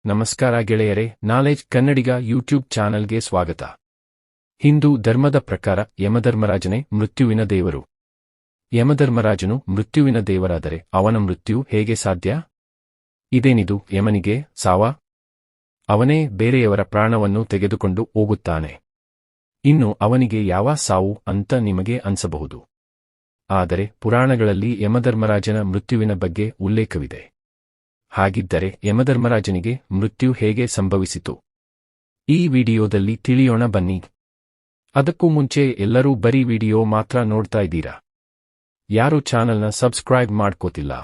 ನಮಸ್ಕಾರ ಗೆಳೆಯರೇ, ನಾಲೆಜ್ ಕನ್ನಡಿಗ ಯೂಟ್ಯೂಬ್ ಚಾನಲ್ಗೆ ಸ್ವಾಗತ. ಹಿಂದೂ ಧರ್ಮದ ಪ್ರಕಾರ ಯಮಧರ್ಮರಾಜನೇ ಮೃತ್ಯುವಿನ ದೇವರು. ಯಮಧರ್ಮರಾಜನು ಮೃತ್ಯುವಿನ ದೇವರಾದರೆ ಅವನ ಮೃತ್ಯು ಹೇಗೆ ಸಾಧ್ಯ? ಇದೇನಿದು ಯಮನಿಗೆ ಸಾವ? ಅವನೇ ಬೇರೆಯವರ ಪ್ರಾಣವನ್ನು ತೆಗೆದುಕೊಂಡು ಹೋಗುತ್ತಾನೆ. ಇನ್ನು ಅವನಿಗೆ ಯಾವ ಸಾವು ಅಂತ ನಿಮಗೆ ಅನ್ಸಬಹುದು. ಆದರೆ ಪುರಾಣಗಳಲ್ಲಿ ಯಮಧರ್ಮರಾಜನ ಮೃತ್ಯುವಿನ ಬಗ್ಗೆ ಉಲ್ಲೇಖವಿದೆ. ಹಾಗಿದ್ದರೆ ಯಮಧರ್ಮರಾಜನಿಗೆ ಮೃತ್ಯು ಹೇಗೆ ಸಂಭವಿಸಿತು? ಈ ವಿಡಿಯೋದಲ್ಲಿ ತಿಳಿಯೋಣ ಬನ್ನಿ. ಅದಕ್ಕೂ ಮುಂಚೆ ಎಲ್ಲರೂ ಬರೀ ವಿಡಿಯೋ ಮಾತ್ರ ನೋಡ್ತಾ ಇದ್ದೀರಾ, ಯಾರೂ ಚಾನಲ್ನ ಸಬ್ಸ್ಕ್ರೈಬ್ ಮಾಡ್ಕೋತಿಲ್ಲ.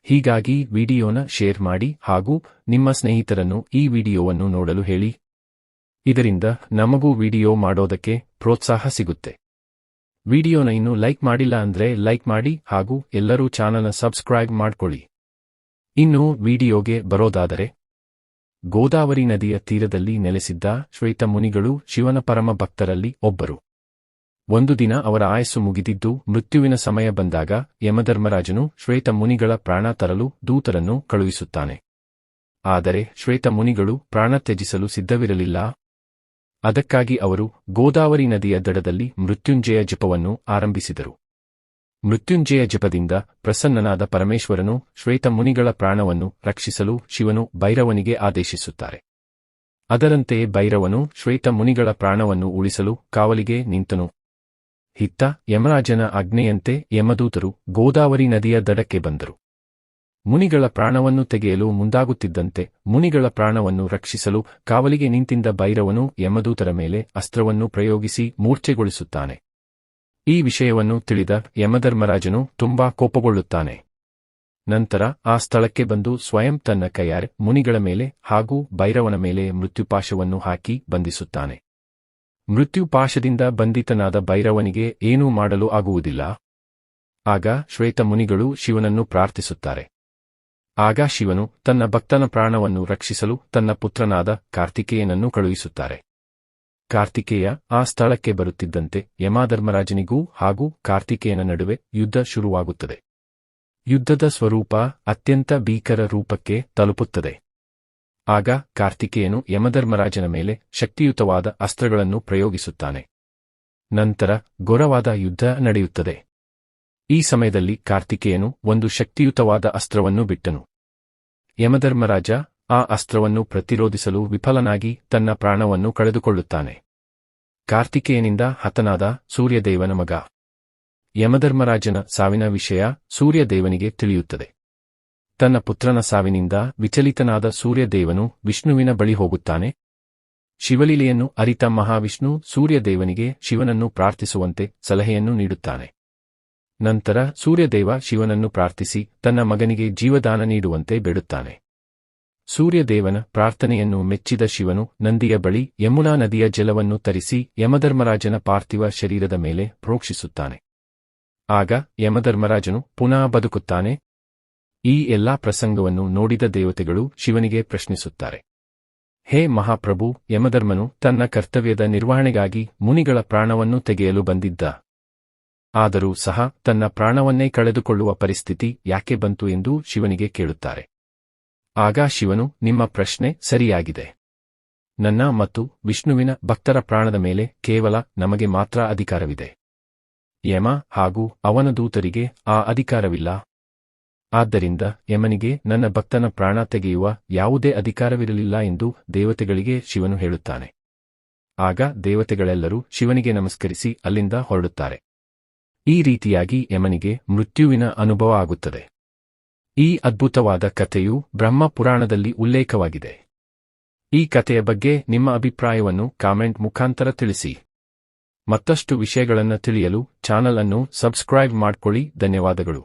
ಹೀಗಾಗಿ ವಿಡಿಯೋನ ಶೇರ್ ಮಾಡಿ ಹಾಗೂ ನಿಮ್ಮ ಸ್ನೇಹಿತರನ್ನು ಈ ವಿಡಿಯೋವನ್ನು ನೋಡಲು ಹೇಳಿ. ಇದರಿಂದ ನಮಗೂ ವಿಡಿಯೋ ಮಾಡೋದಕ್ಕೆ ಪ್ರೋತ್ಸಾಹ ಸಿಗುತ್ತೆ. ವಿಡಿಯೋನ ಇನ್ನೂ ಲೈಕ್ ಮಾಡಿಲ್ಲ ಅಂದ್ರೆ ಲೈಕ್ ಮಾಡಿ ಹಾಗೂ ಎಲ್ಲರೂ ಚಾನಲ್ನ ಸಬ್ಸ್ಕ್ರೈಬ್ ಮಾಡ್ಕೊಳ್ಳಿ. ಇನ್ನು ವಿಡಿಯೋಗೆ ಬರೋದಾದರೆ, ಗೋದಾವರಿ ನದಿಯ ತೀರದಲ್ಲಿ ನೆಲೆಸಿದ್ದ ಶ್ವೇತ ಮುನಿಗಳು ಶಿವನ ಪರಮ ಭಕ್ತರಲ್ಲಿ ಒಬ್ಬರು. ಒಂದು ದಿನ ಅವರ ಆಯಸ್ಸು ಮುಗಿದಿದ್ದು ಮೃತ್ಯುವಿನ ಸಮಯ ಬಂದಾಗ ಯಮಧರ್ಮರಾಜನು ಶ್ವೇತ ಮುನಿಗಳ ಪ್ರಾಣ ತರಲು ದೂತರನ್ನು ಕಳುಹಿಸುತ್ತಾನೆ. ಆದರೆ ಶ್ವೇತ ಮುನಿಗಳು ಪ್ರಾಣ ತ್ಯಜಿಸಲು ಸಿದ್ಧವಿರಲಿಲ್ಲ. ಅದಕ್ಕಾಗಿ ಅವರು ಗೋದಾವರಿ ನದಿಯ ದಡದಲ್ಲಿ ಮೃತ್ಯುಂಜಯ ಜಪವನ್ನು ಆರಂಭಿಸಿದರು. ಮೃತ್ಯುಂಜಯ ಜಪದಿಂದ ಪ್ರಸನ್ನನಾದ ಪರಮೇಶ್ವರನು ಶ್ವೇತ ಮುನಿಗಳ ಪ್ರಾಣವನ್ನು ರಕ್ಷಿಸಲು ಶಿವನು ಭೈರವನಿಗೆ ಆದೇಶಿಸುತ್ತಾರೆ. ಅದರಂತೆಯೇ ಭೈರವನು ಶ್ವೇತ ಮುನಿಗಳ ಪ್ರಾಣವನ್ನು ಉಳಿಸಲು ಕಾವಲಿಗೆ ನಿಂತನು. ಇತ್ತ ಯಮರಾಜನ ಆಜ್ಞೆಯಂತೆ ಯಮದೂತರು ಗೋದಾವರಿ ನದಿಯ ದಡಕ್ಕೆ ಬಂದರು. ಮುನಿಗಳ ಪ್ರಾಣವನ್ನು ತೆಗೆಯಲು ಮುಂದಾಗುತ್ತಿದ್ದಂತೆ ಮುನಿಗಳ ಪ್ರಾಣವನ್ನು ರಕ್ಷಿಸಲು ಕಾವಲಿಗೆ ನಿಂತಿದ್ದ ಭೈರವನು ಯಮದೂತರ ಮೇಲೆ ಅಸ್ತ್ರವನ್ನು ಪ್ರಯೋಗಿಸಿ ಮೂರ್ಛೆಗೊಳಿಸುತ್ತಾನೆ. ಈ ವಿಷಯವನ್ನು ತಿಳಿದ ಯಮಧರ್ಮರಾಜನು ತುಂಬಾ ಕೋಪಗೊಳ್ಳುತ್ತಾನೆ. ನಂತರ ಆ ಸ್ಥಳಕ್ಕೆ ಬಂದು ಸ್ವಯಂ ತನ್ನ ಕೈಯಾರೆ ಮುನಿಗಳ ಮೇಲೆ ಹಾಗೂ ಭೈರವನ ಮೇಲೆ ಮೃತ್ಯುಪಾಶವನ್ನು ಹಾಕಿ ಬಂಧಿಸುತ್ತಾನೆ. ಮೃತ್ಯುಪಾಶದಿಂದ ಬಂಧಿತನಾದ ಭೈರವನಿಗೆ ಏನೂ ಮಾಡಲು ಆಗುವುದಿಲ್ಲ. ಆಗ ಶ್ವೇತ ಮುನಿಗಳು ಶಿವನನ್ನು ಪ್ರಾರ್ಥಿಸುತ್ತಾರೆ. ಆಗ ಶಿವನು ತನ್ನ ಭಕ್ತನ ಪ್ರಾಣವನ್ನು ರಕ್ಷಿಸಲು ತನ್ನ ಪುತ್ರನಾದ ಕಾರ್ತಿಕೇಯನನ್ನು ಕಳುಹಿಸುತ್ತಾರೆ. ಕಾರ್ತಿಕೇಯ ಆ ಸ್ಥಳಕ್ಕೆ ಬರುತ್ತಿದ್ದಂತೆ ಯಮಧರ್ಮರಾಜನಿಗೂ ಹಾಗೂ ಕಾರ್ತಿಕೇಯನ ನಡುವೆ ಯುದ್ಧ ಶುರುವಾಗುತ್ತದೆ. ಯುದ್ಧದ ಸ್ವರೂಪ ಅತ್ಯಂತ ಭೀಕರ ರೂಪಕ್ಕೆ ತಲುಪುತ್ತದೆ. ಆಗ ಕಾರ್ತಿಕೇಯನು ಯಮಧರ್ಮರಾಜನ ಮೇಲೆ ಶಕ್ತಿಯುತವಾದ ಅಸ್ತ್ರಗಳನ್ನು ಪ್ರಯೋಗಿಸುತ್ತಾನೆ. ನಂತರ ಘೋರವಾದ ಯುದ್ಧ ನಡೆಯುತ್ತದೆ. ಈ ಸಮಯದಲ್ಲಿ ಕಾರ್ತಿಕೇಯನು ಒಂದು ಶಕ್ತಿಯುತವಾದ ಅಸ್ತ್ರವನ್ನು ಬಿಟ್ಟನು. ಯಮಧರ್ಮರಾಜ ಆ ಅಸ್ತ್ರವನ್ನು ಪ್ರತಿರೋಧಿಸಲು ವಿಫಲನಾಗಿ ತನ್ನ ಪ್ರಾಣವನ್ನು ಕಳೆದುಕೊಳ್ಳುತ್ತಾನೆ. ಕಾರ್ತಿಕೇಯನಿಂದ ಹತನಾದ ಸೂರ್ಯದೇವನ ಮಗ. ಯಮಧರ್ಮರಾಜನ ಸಾವಿನ ವಿಷಯ ಸೂರ್ಯದೇವನಿಗೆ ತಿಳಿಯುತ್ತದೆ. ತನ್ನ ಪುತ್ರನ ಸಾವಿನಿಂದ ವಿಚಲಿತನಾದ ಸೂರ್ಯದೇವನು ವಿಷ್ಣುವಿನ ಬಳಿ ಹೋಗುತ್ತಾನೆ. ಶಿವಲೀಲೆಯನ್ನು ಅರಿತ ಮಹಾವಿಷ್ಣು ಸೂರ್ಯದೇವನಿಗೆ ಶಿವನನ್ನು ಪ್ರಾರ್ಥಿಸುವಂತೆ ಸಲಹೆಯನ್ನು ನೀಡುತ್ತಾನೆ. ನಂತರ ಸೂರ್ಯದೇವ ಶಿವನನ್ನು ಪ್ರಾರ್ಥಿಸಿ ತನ್ನ ಮಗನಿಗೆ ಜೀವದಾನ ನೀಡುವಂತೆ ಬೇಡುತ್ತಾನೆ. ಸೂರ್ಯದೇವನ ಪ್ರಾರ್ಥನೆಯನ್ನು ಮೆಚ್ಚಿದ ಶಿವನು ನಂದಿಯ ಬಳಿ ಯಮುನಾ ನದಿಯ ಜಲವನ್ನು ತರಿಸಿ ಯಮಧರ್ಮರಾಜನ ಪಾರ್ಥಿವ ಶರೀರದ ಮೇಲೆ ಪ್ರೋಕ್ಷಿಸುತ್ತಾನೆ. ಆಗ ಯಮಧರ್ಮರಾಜನು ಪುನಃ ಬದುಕುತ್ತಾನೆ. ಈ ಎಲ್ಲಾ ಪ್ರಸಂಗವನ್ನು ನೋಡಿದ ದೇವತೆಗಳು ಶಿವನಿಗೆ ಪ್ರಶ್ನಿಸುತ್ತಾರೆ. ಹೇ ಮಹಾಪ್ರಭು, ಯಮಧರ್ಮನು ತನ್ನ ಕರ್ತವ್ಯದ ನಿರ್ವಹಣೆಗಾಗಿ ಮುನಿಗಳ ಪ್ರಾಣವನ್ನು ತೆಗೆಯಲು ಬಂದಿದ್ದ. ಆದರೂ ಸಹ ತನ್ನ ಪ್ರಾಣವನ್ನೇ ಕಳೆದುಕೊಳ್ಳುವ ಪರಿಸ್ಥಿತಿ ಯಾಕೆ ಬಂತು ಎಂದು ಶಿವನಿಗೆ ಕೇಳುತ್ತಾರೆ. ಆಗ ಶಿವನು, ನಿಮ್ಮ ಪ್ರಶ್ನೆ ಸರಿಯಾಗಿದೆ. ನನ್ನ ಮತ್ತು ವಿಷ್ಣುವಿನ ಭಕ್ತರ ಪ್ರಾಣದ ಮೇಲೆ ಕೇವಲ ನಮಗೆ ಮಾತ್ರ ಅಧಿಕಾರವಿದೆ. ಯಮ ಹಾಗೂ ಅವನ ದೂತರಿಗೆ ಆ ಅಧಿಕಾರವಿಲ್ಲ. ಆದ್ದರಿಂದ ಯಮನಿಗೆ ನನ್ನ ಭಕ್ತನ ಪ್ರಾಣ ತೆಗೆಯುವ ಯಾವುದೇ ಅಧಿಕಾರವಿರಲಿಲ್ಲ ಎಂದು ದೇವತೆಗಳಿಗೆ ಶಿವನು ಹೇಳುತ್ತಾನೆ. ಆಗ ದೇವತೆಗಳೆಲ್ಲರೂ ಶಿವನಿಗೆ ನಮಸ್ಕರಿಸಿ ಅಲ್ಲಿಂದ ಹೊರಡುತ್ತಾರೆ. ಈ ರೀತಿಯಾಗಿ ಯಮನಿಗೆ ಮೃತ್ಯುವಿನ ಅನುಭವ ಆಗುತ್ತದೆ. ಈ ಅದ್ಭುತವಾದ ಕಥೆಯು ಬ್ರಹ್ಮ ಪುರಾಣದಲ್ಲಿ ಉಲ್ಲೇಖವಾಗಿದೆ. ಈ ಕಥೆಯ ಬಗ್ಗೆ ನಿಮ್ಮ ಅಭಿಪ್ರಾಯವನ್ನು ಕಾಮೆಂಟ್ ಮುಖಾಂತರ ತಿಳಿಸಿ. ಮತ್ತಷ್ಟು ವಿಷಯಗಳನ್ನು ತಿಳಿಯಲು ಚಾನಲ್ ಅನ್ನು ಸಬ್ಸ್ಕ್ರೈಬ್ ಮಾಡ್ಕೊಳ್ಳಿ. ಧನ್ಯವಾದಗಳು.